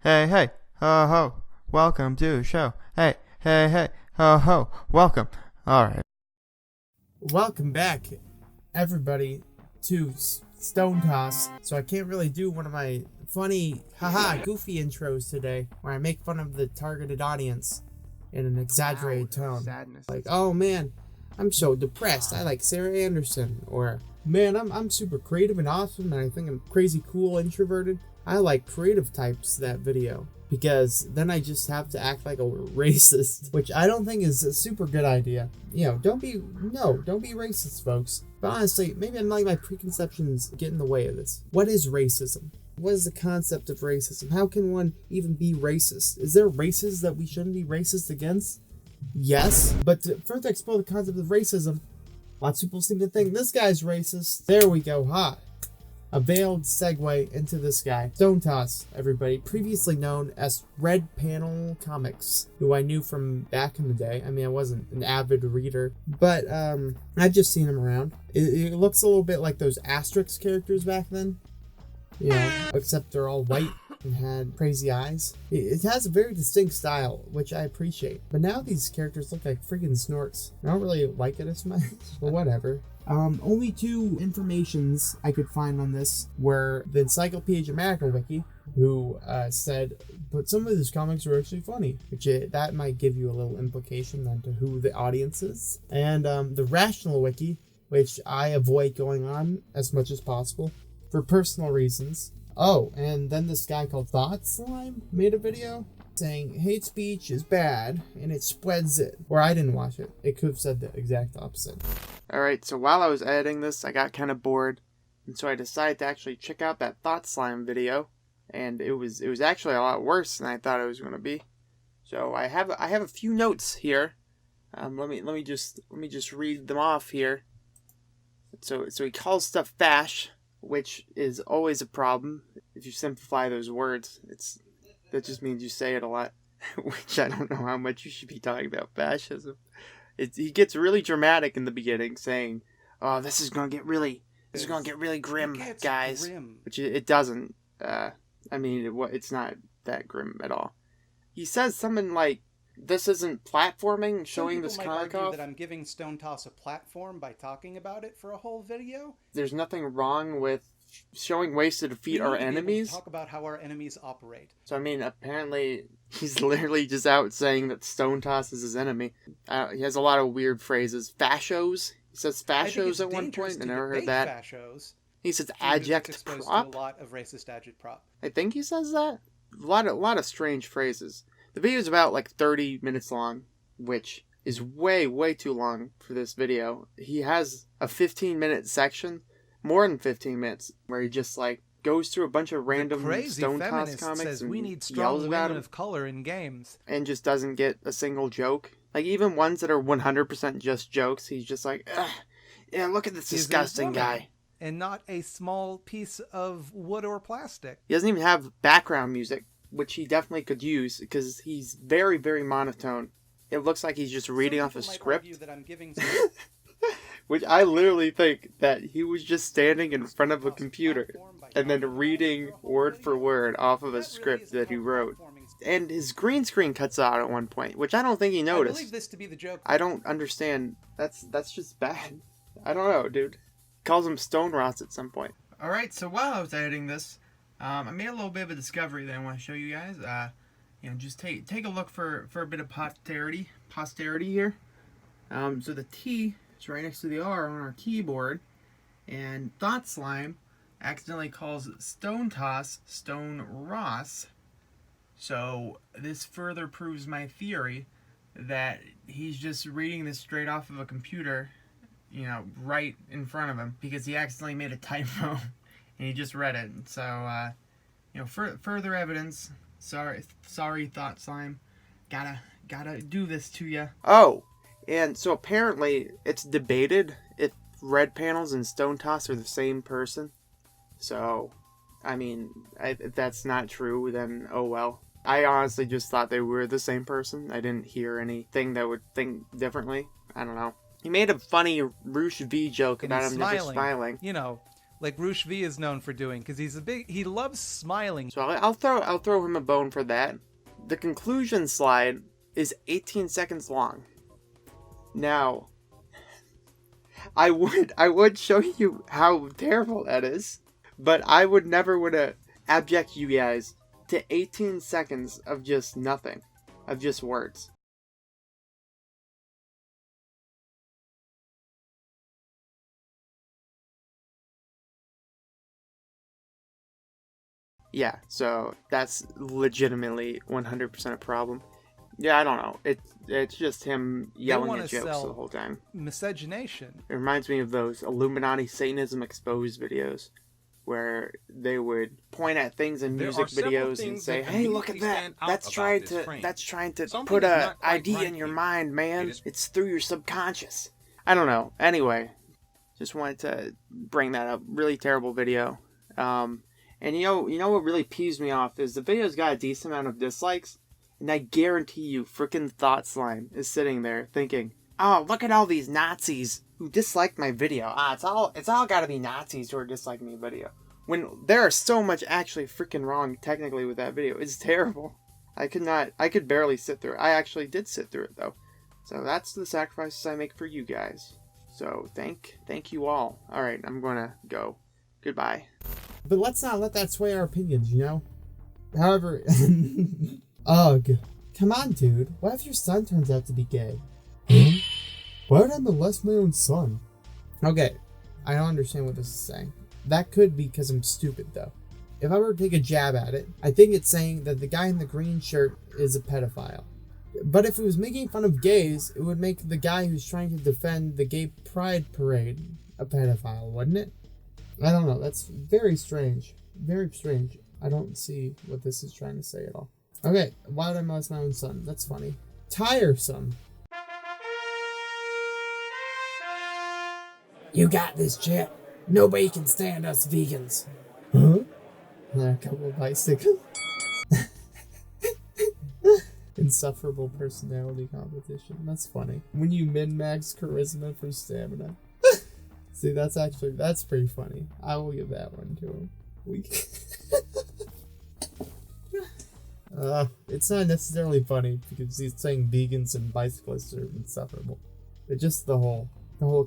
Hey, hey, ho, ho, welcome to the show. Hey, hey, hey, ho, ho, welcome. Alright. Welcome back, everybody, to Stonetoss. So I can't really do one of my funny, goofy intros today, where I make fun of the targeted audience in an exaggerated tone. Sadness. Like, oh man, I'm so depressed. I like Sarah Anderson. Or, man, I'm super creative and awesome, and I think I'm crazy cool introverted. I like creative types that video, because then I just have to act like a racist, which I don't think is a super good idea. You know, don't be racist, folks. But honestly, maybe I'm letting my preconceptions get in the way of this. What is racism? What is the concept of racism? How can one even be racist? Is there races that we shouldn't be racist against? Yes, but to further explore the concept of racism, lots of people seem to think this guy's racist. There we go, a veiled segue into this guy. Stonetoss, everybody, previously known as Red Panel Comics, who I knew from back in the day. I mean, I wasn't an avid reader, but I've just seen him around. It looks a little bit like those Asterix characters back then, you know, except they're all white and had crazy eyes. It has a very distinct style, which I appreciate. But now these characters look like freaking snorks. I don't really like it as much, but whatever. Only two informations I could find on this were the Encyclopedia America wiki, who said, but some of these comics are actually funny, which that might give you a little implication onto who the audience is, and the Rational wiki, which I avoid going on as much as possible for personal reasons. Oh, and then this guy called ThoughtSlime made a video saying hate speech is bad and it spreads it. Or I didn't watch it. It could have said the exact opposite. Alright, so while I was editing this, I got kind of bored, and so I decided to actually check out that ThoughtSlime video, and it was actually a lot worse than I thought it was going to be. So I have a few notes here. Let me just read them off here. So he calls stuff fash, which is always a problem if you simplify those words. That just means you say it a lot, which I don't know how much you should be talking about fascism. He gets really dramatic in the beginning, saying, "Oh, this is gonna get really grim, guys." Grim. Which it doesn't. I mean, it's not that grim at all. He says something like, "This isn't platforming, showing this comic off." That I'm giving Stonetoss a platform by talking about it for a whole video. There's nothing wrong with showing ways to defeat our enemies. Talk about how our enemies operate. So I mean, apparently he's literally just out saying that Stonetoss is his enemy. He has a lot of weird phrases. Fashos. He says fashos at one point. I never heard that. Fashos. He says adject prop. A lot of racist adject prop. I think he says that. A lot of strange phrases. The video is about like 30 minutes long, which is way too long for this video. He has a 15-minute section. More than 15 minutes, where he just like goes through a bunch of random Stonetoss comics says and we need strong yells about women them, of color in games, and just doesn't get a single joke. Like even ones that are 100% just jokes, he's just like, ugh, yeah, look at this disgusting guy. And not a small piece of wood or plastic. He doesn't even have background music, which he definitely could use because he's very monotone. It looks like he's just reading off a script. That I'm giving Which I literally think that he was just standing in front of a computer and then reading word for word off of a script that he wrote. And his green screen cuts out at one point, which I don't think he noticed. I believe this to be the joke. I don't understand. That's just bad. I don't know, dude. He calls him Stone Ross at some point. Alright, so while I was editing this, I made a little bit of a discovery that I want to show you guys. Just take a look for a bit of posterity here. So the T... it's right next to the R on our keyboard, and ThoughtSlime accidentally calls Stonetoss Stone Ross. So this further proves my theory that he's just reading this straight off of a computer, right in front of him, because he accidentally made a typo and he just read it. So, further evidence. Sorry, ThoughtSlime. Gotta do this to you. Oh. And so apparently it's debated if Red Panels and Stonetoss are the same person. So, I mean, if that's not true, then oh well. I honestly just thought they were the same person. I didn't hear anything that would think differently. I don't know. He made a funny Roosh V joke about him never smiling. like Roosh V is known for doing, because he loves smiling. So I'll throw him a bone for that. The conclusion slide is 18 seconds long. Now, I would show you how terrible that is, but I would never abject you guys to 18 seconds of just nothing, of just words. Yeah, so that's legitimately 100% a problem. Yeah, I don't know. It's just him yelling at jokes the whole time. Miscegenation. It reminds me of those Illuminati Satanism Exposed videos, where they would point at things in music videos and say, "Hey, look at that! That's trying to put a idea in your mind, man. It's through your subconscious." I don't know. Anyway, just wanted to bring that up. Really terrible video. And you know what really peeves me off is the video's got a decent amount of dislikes, and I guarantee you frickin' ThoughtSlime is sitting there thinking, "Oh, look at all these Nazis who disliked my video. It's all gotta be Nazis who are disliking my video." When there are so much actually freaking wrong technically with that video. It's terrible. I could barely sit through it. I actually did sit through it though. So that's the sacrifices I make for you guys. So thank you all. Alright, I'm gonna go. Goodbye. But let's not let that sway our opinions, you know? However, ugh. Come on, dude. What if your son turns out to be gay? Huh? Why would I molest my own son? Okay, I don't understand what this is saying. That could be because I'm stupid, though. If I were to take a jab at it, I think it's saying that the guy in the green shirt is a pedophile. But if it was making fun of gays, it would make the guy who's trying to defend the gay pride parade a pedophile, wouldn't it? I don't know. That's very strange. Very strange. I don't see what this is trying to say at all. Okay, why would I molest my own son? That's funny. Tiresome. You got this, chip. Nobody can stand us vegans. Huh? A couple of bicycles. Insufferable personality competition. That's funny. When you min-max charisma for stamina. See, that's pretty funny. I will give that one to him. It's not necessarily funny because he's saying vegans and bicyclists are insufferable. But just the whole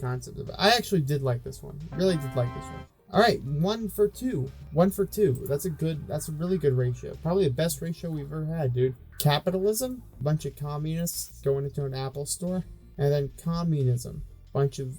concept of it. I actually did like this one. Really did like this one. Alright, 1 for 2. 1 for 2. That's a really good ratio. Probably the best ratio we've ever had, dude. Capitalism, bunch of communists going into an Apple store, and then communism, bunch of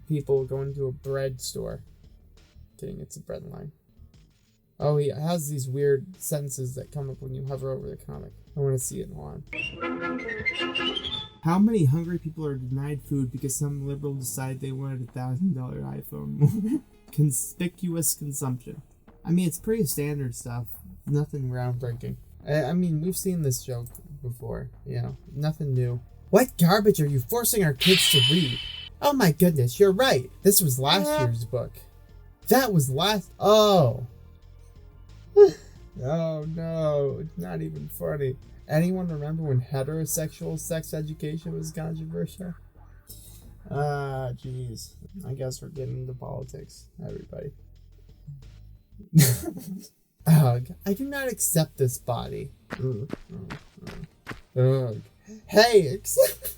people going to a bread store. Kidding, it's a bread line. Oh, he has these weird sentences that come up when you hover over the comic. I want to see it. Hold on. How many hungry people are denied food because some liberal decided they wanted a $1,000 iPhone? Conspicuous consumption. I mean, it's pretty standard stuff. Nothing groundbreaking. I mean, we've seen this joke before. You know, nothing new. What garbage are you forcing our kids to read? Oh my goodness, you're right. This was last year's book. That was last... Oh. Oh no, it's not even funny. Anyone remember when heterosexual sex education was controversial? Jeez. I guess we're getting into politics, everybody. Ugh, I do not accept this body. Ugh. Hey, accept...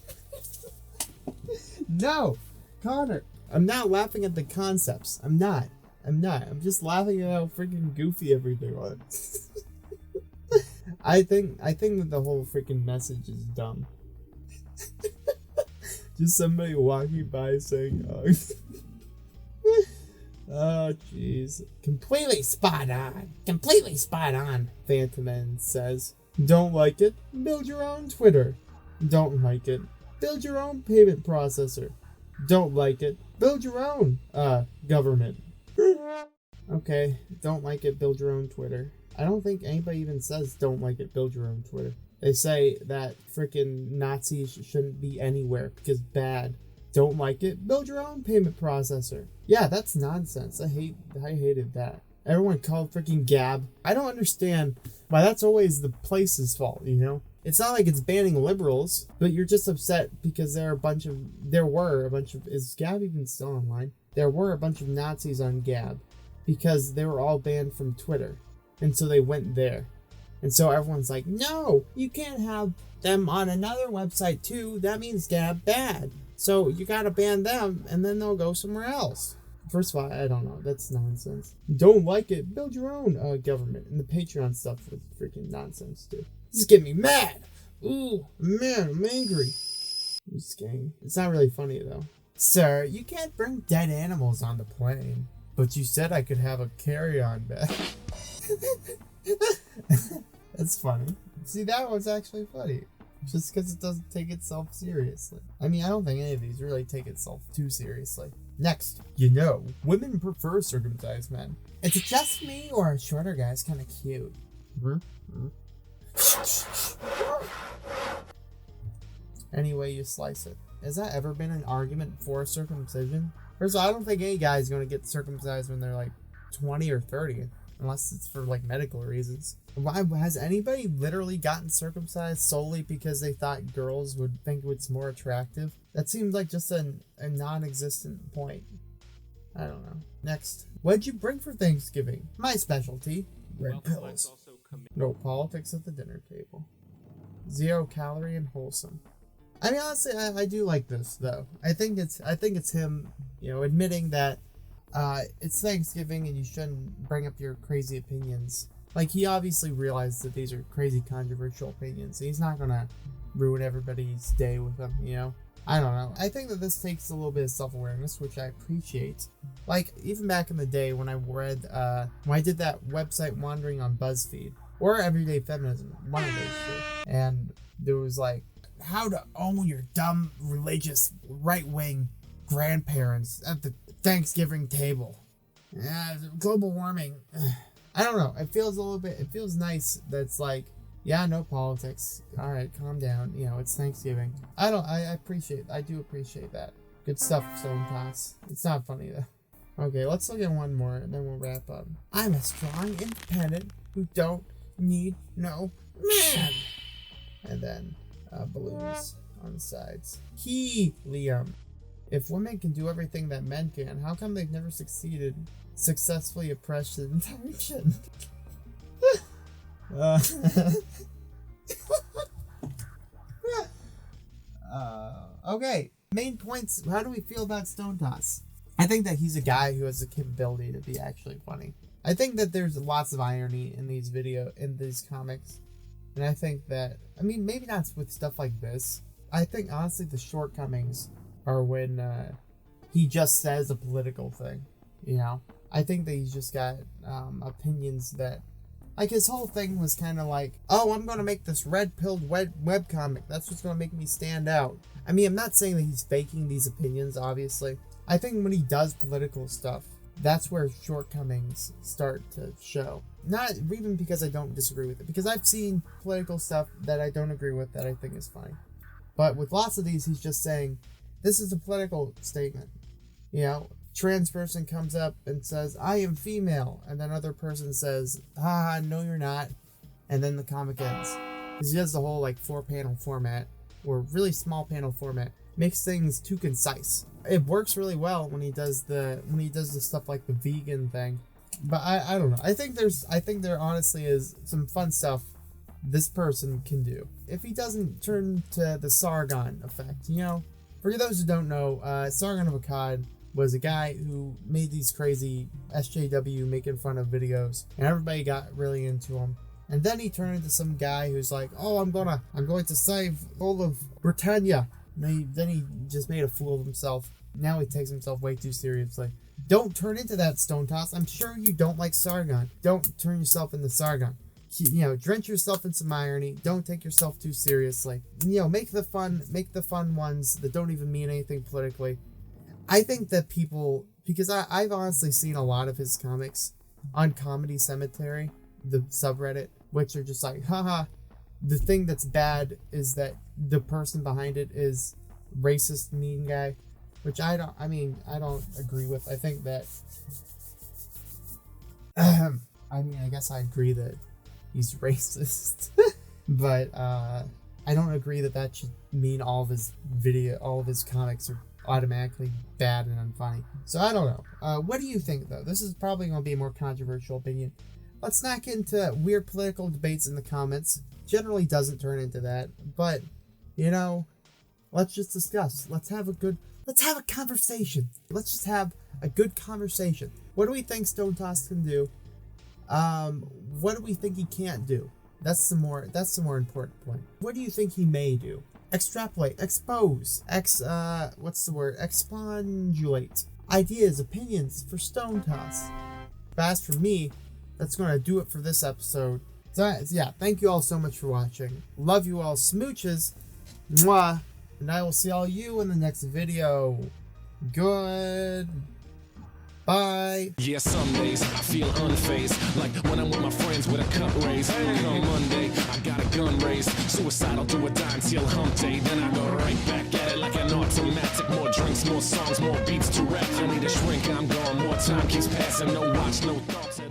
No, Connor. I'm not laughing at the concepts. I'm not. I'm just laughing at how freaking goofy everything was. I think that the whole freaking message is dumb. Just somebody walking by saying, "Oh, oh, jeez." Completely spot on. Completely spot on. Phantoman says, "Don't like it? Build your own Twitter. Don't like it? Build your own payment processor. Don't like it? Build your own government." Okay, don't like it, build your own Twitter. I don't think anybody even says don't like it, build your own Twitter. They say that freaking Nazis shouldn't be anywhere because bad. Don't like it, build your own payment processor. Yeah, that's nonsense. I hated that. Everyone called freaking Gab. I don't understand why that's always the place's fault, you know? It's not like it's banning liberals, but you're just upset because there were a bunch of, is Gab even still online? There were a bunch of Nazis on Gab. because they were all banned from Twitter. And so they went there. And so everyone's like, no, you can't have them on another website too. That means they're bad. So you gotta ban them and then they'll go somewhere else. First of all, I don't know. That's nonsense. Don't like it? Build your own government. And the Patreon stuff was freaking nonsense too. This is getting me mad. Ooh, man, I'm angry. I'm just kidding. It's not really funny though. Sir, you can't bring dead animals on the plane. But you said I could have a carry-on bag. That's funny. See, that one's actually funny. Just because it doesn't take itself seriously. I mean, I don't think any of these really take itself too seriously. Next, women prefer circumcised men. Is it just me or a shorter guy's kind of cute? Any way you slice it. Has that ever been an argument for circumcision? First of all, I don't think any guy's going to get circumcised when they're like 20 or 30. Unless it's for like medical reasons. Why has anybody literally gotten circumcised solely because they thought girls would think it's more attractive? That seems like just a non-existent point. I don't know. Next. What'd you bring for Thanksgiving? My specialty. Red pills. No politics at the dinner table. 0 calorie and wholesome. I mean, honestly, I do like this though. I think it's him, admitting that it's Thanksgiving and you shouldn't bring up your crazy opinions. Like, he obviously realized that these are crazy controversial opinions. He's not gonna ruin everybody's day with them, I don't know. I think that this takes a little bit of self-awareness, which I appreciate. Like, even back in the day when I read, when I did that website wandering on BuzzFeed, or Everyday Feminism, one of those two, and there was like, how to own your dumb, religious, right-wing grandparents at the Thanksgiving table. Global warming. I don't know. It feels nice that's like, yeah, no politics. Alright, calm down. It's Thanksgiving. I do appreciate that. Good stuff, Stonetoss. It's not funny though. Okay, let's look at one more and then we'll wrap up. I'm a strong, independent who don't need no man. And then balloons on the sides. Helium. If women can do everything that men can, how come they've never successfully oppressed the entire gender? Okay, main points. How do we feel about Stonetoss? I think that he's a guy who has the capability to be actually funny. I think that there's lots of irony in these comics. And I think that, maybe not with stuff like this. I think, honestly, the shortcomings are when he just says a political thing, I think that he's just got opinions that, like, his whole thing was kind of like, oh, I'm going to make this red-pilled webcomic. That's what's going to make me stand out. I'm not saying that he's faking these opinions, obviously. I think when he does political stuff, that's where shortcomings start to show. Not even because I don't disagree with it, because I've seen political stuff that I don't agree with that I think is funny. But with lots of these, he's just saying, this is a political statement. Trans person comes up and says, I am female. And then other person says, no, you're not. And then the comic ends. Because he does the whole 4-panel format, or really small panel format. Makes things too concise. It works really well when he does the stuff like the vegan thing. But I don't know. I think there honestly is some fun stuff this person can do. If he doesn't turn to the Sargon effect, For those who don't know, Sargon of Akkad was a guy who made these crazy SJW making fun of videos, and everybody got really into him. And then he turned into some guy who's like, oh, I'm going to save all of Britannia. And then he just made a fool of himself. Now he takes himself way too seriously. Don't turn into that, Stonetoss. I'm sure you don't like Sargon. Don't turn yourself into Sargon. Drench yourself in some irony. Don't take yourself too seriously. Make the fun ones that don't even mean anything politically. I think that people, because I've honestly seen a lot of his comics on Comedy Cemetery, the subreddit, which are just like, haha, the thing that's bad is that the person behind it is racist, mean guy, which I don't agree with. I think that, I guess I agree that he's racist, but I don't agree that should mean all of his comics are automatically bad and unfunny. So I don't know. What do you think, though? This is probably going to be a more controversial opinion. Let's not get into weird political debates in the comments. Generally doesn't turn into that. But, you know, let's just discuss. Let's have a conversation. Let's just have a good conversation. What do we think Stonetoss can do? What do we think he can't do? That's the more important point. What do you think he may do? Extrapolate, expose, expungulate. Ideas, opinions for Stonetoss. But as for me, that's going to do it for this episode. So yeah, thank you all so much for watching. Love you all, smooches. Mwah. And I will see all you in the next video. Good. Bye. Yeah, some days I feel unfazed, like when I'm with my friends with a cup raised. And on Monday, I got a gun raised. Suicidal do or die until hump day. Then I go right back at it like an automatic. More drinks, more songs, more beats to rap. I need a shrink, I'm gone. More time keeps passing. No watch, no thoughts at all.